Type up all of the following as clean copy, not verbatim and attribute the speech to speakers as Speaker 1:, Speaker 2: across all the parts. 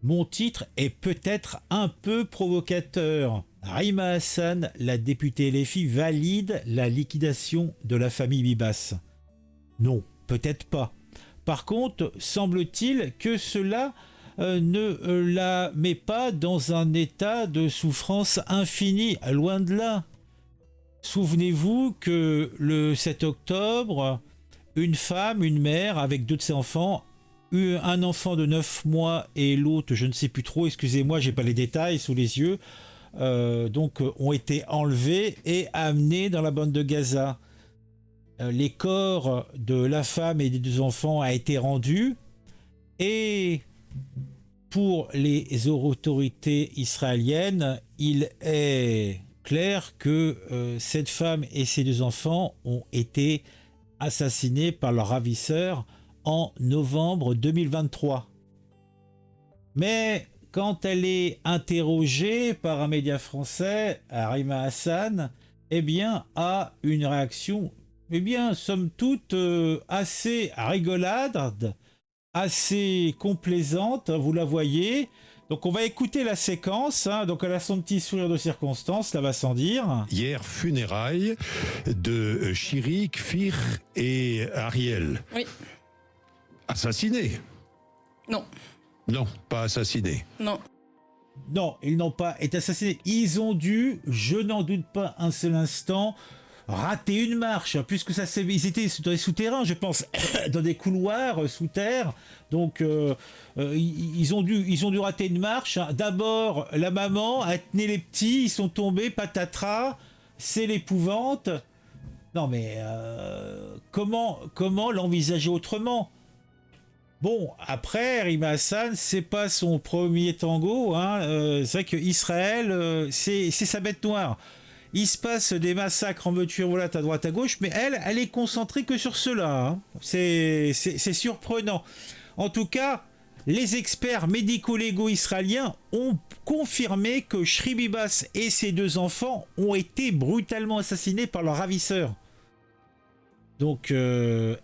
Speaker 1: Mon titre est peut-être un peu provocateur. Rima Hassan, la députée LFI, valide la liquidation de la famille Bibas. Non, peut-être pas. Par contre, semble-t-il que cela ne la met pas dans un état de souffrance infinie, loin de là. Souvenez-vous que le 7 octobre, une femme, une mère, avec deux de ses enfants, un enfant de 9 mois et l'autre, je ne sais plus trop, excusez-moi, j'ai pas les détails sous les yeux, ont été enlevés et amenés dans la bande de Gaza. Les corps de la femme et des deux enfants a été rendus et pour les autorités israéliennes, il est clair que cette femme et ses deux enfants ont été assassinés par leurs ravisseurs en novembre 2023. Mais quand elle est interrogée par un média français, Rima Hassan, eh bien, a une réaction, eh bien, somme toute, assez rigolade, assez complaisante, vous la voyez. Donc on va écouter la séquence, hein. Donc elle a son petit sourire de circonstance, ça va sans dire.
Speaker 2: Hier, funérailles de Shiri, Kfir et Ariel.
Speaker 3: Oui.
Speaker 2: Assassinés?
Speaker 3: Non.
Speaker 2: Non, pas assassinés.
Speaker 3: Non.
Speaker 1: Non, ils n'ont pas été assassinés. Ils ont dû, je n'en doute pas un seul instant, rater une marche, puisque ils étaient dans les souterrains, je pense, dans des couloirs sous terre. Donc, ils ont dû rater une marche. D'abord, la maman a tenu les petits, ils sont tombés, patatras, c'est l'épouvante. Non, mais comment l'envisager autrement? Bon, après, Rima Hassan, c'est pas son premier tango. Hein. C'est vrai qu'Israël, c'est sa bête noire. Il se passe des massacres en voiture volante à droite à gauche, mais elle est concentrée que sur cela. Hein. C'est surprenant. En tout cas, les experts médico-légaux israéliens ont confirmé que Shri Bibas et ses deux enfants ont été brutalement assassinés par leurs ravisseurs. Donc,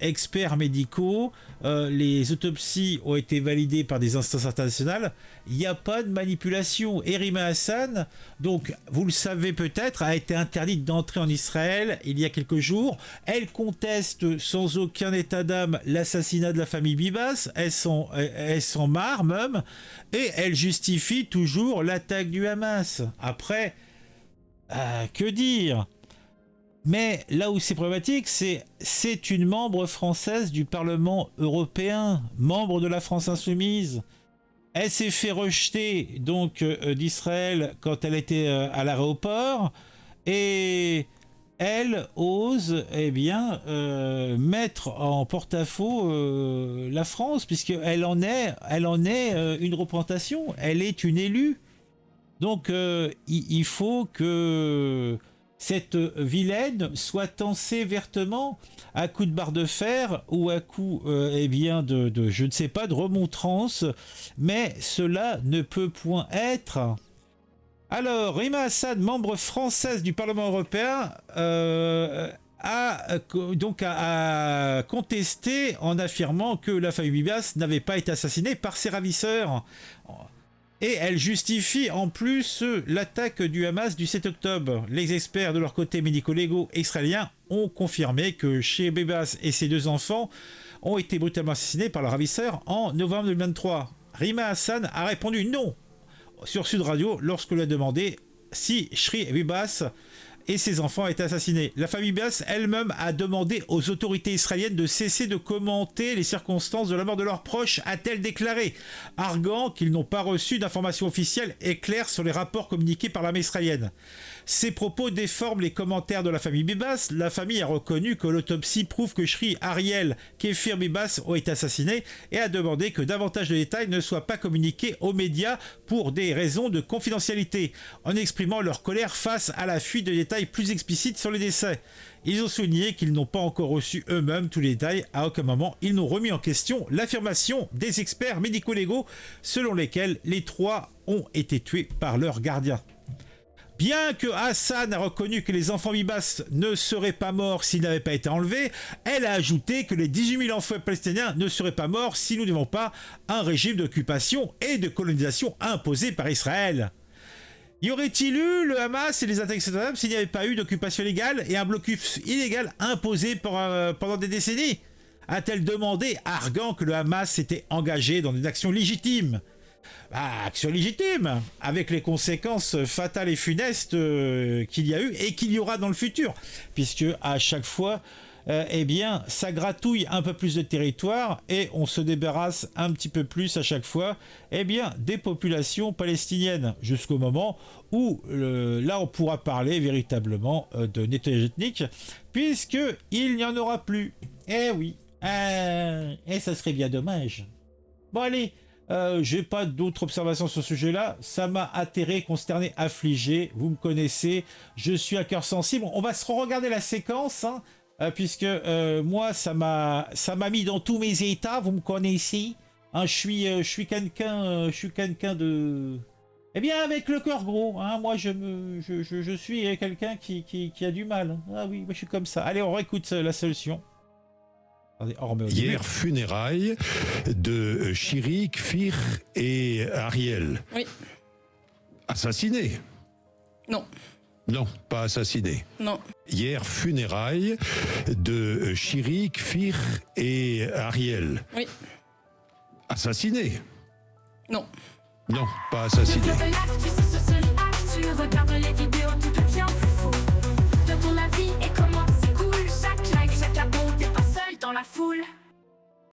Speaker 1: experts médicaux, les autopsies ont été validées par des instances internationales. Il n'y a pas de manipulation. Et Rima Hassan, donc, vous le savez peut-être, a été interdite d'entrer en Israël il y a quelques jours. Elle conteste sans aucun état d'âme l'assassinat de la famille Bibas. Elle s'en marre même. Et elle justifie toujours l'attaque du Hamas. Après, que dire ? Mais là où c'est problématique, c'est une membre française du Parlement européen, membre de la France insoumise. Elle s'est fait rejeter donc d'Israël quand elle était à l'aéroport et elle ose mettre en porte-à-faux la France puisqu'elle en est une représentation. Elle est une élue. Donc il faut que cette vilaine soit tancée vertement à coups de barre de fer ou à coups de je ne sais pas de remontrance, mais cela ne peut point être. Alors, Rima Hassan, membre française du Parlement européen, a contesté en affirmant que la famille Bibas n'avait pas été assassinée par ses ravisseurs. Et elle justifie en plus l'attaque du Hamas du 7 octobre. Les experts de leur côté médico-légaux israéliens ont confirmé que Shri Bibas et ses deux enfants ont été brutalement assassinés par leurs ravisseurs en novembre 2023. Rima Hassan a répondu non sur Sud Radio lorsque lui a demandé si Shri Bibas et ses enfants étaient assassinés. La famille Bibas elle-même a demandé aux autorités israéliennes de cesser de commenter les circonstances de la mort de leurs proches, a-t-elle déclaré, arguant qu'ils n'ont pas reçu d'informations officielles et claires sur les rapports communiqués par l'armée israélienne. Ces propos déforment les commentaires de la famille Bibas. La famille a reconnu que l'autopsie prouve que Shri, Ariel, Kefir Bibas ont été assassinés et a demandé que davantage de détails ne soient pas communiqués aux médias pour des raisons de confidentialité, en exprimant leur colère face à la fuite de détails plus explicites sur les décès. Ils ont souligné qu'ils n'ont pas encore reçu eux-mêmes tous les détails. À aucun moment, ils n'ont remis en question l'affirmation des experts médico-légaux selon lesquels les trois ont été tués par leurs gardiens. Bien que Hassan a reconnu que les enfants Bibas ne seraient pas morts s'ils n'avaient pas été enlevés, elle a ajouté que les 18 000 enfants palestiniens ne seraient pas morts si nous n'avons pas un régime d'occupation et de colonisation imposé par Israël. Y aurait-il eu le Hamas et les attaques externes s'il n'y avait pas eu d'occupation illégale et un blocus illégal imposé pendant des décennies? A-t-elle demandé, arguant que le Hamas s'était engagé dans une action légitime? Action légitime, avec les conséquences fatales et funestes qu'il y a eu et qu'il y aura dans le futur, puisque à chaque fois, eh bien, ça gratouille un peu plus de territoire et on se débarrasse un petit peu plus à chaque fois, eh bien, des populations palestiniennes, jusqu'au moment où là on pourra parler véritablement de nettoyage ethnique, puisqu'il n'y en aura plus. Eh oui, et ça serait bien dommage. Bon allez, j'ai pas d'autres observations sur ce sujet-là. Ça m'a atterré, consterné, affligé. Vous me connaissez, je suis à cœur sensible. On va se regarder la séquence, hein, puisque moi, ça m'a mis dans tous mes états. Vous me connaissez. Hein, je suis quelqu'un de... Eh bien, avec le cœur gros. Hein, moi, je suis quelqu'un qui a du mal. Ah oui, moi, je suis comme ça. Allez, on réécoute la solution.
Speaker 2: Hier, funérailles de Chirik, Fir et Ariel.
Speaker 3: Oui.
Speaker 2: Assassinés?
Speaker 3: Non.
Speaker 2: Non, pas assassinés.
Speaker 3: Non.
Speaker 2: Hier, funérailles de Chirik, Fir et Ariel.
Speaker 3: Oui.
Speaker 2: Assassinés?
Speaker 3: Non.
Speaker 2: Non, pas assassinés.
Speaker 4: Tu regardes les vidéos, tout devient plus fou. De ton avis et comment c'est cool. Chaque like, chaque abon, t'es pas seul dans la foule.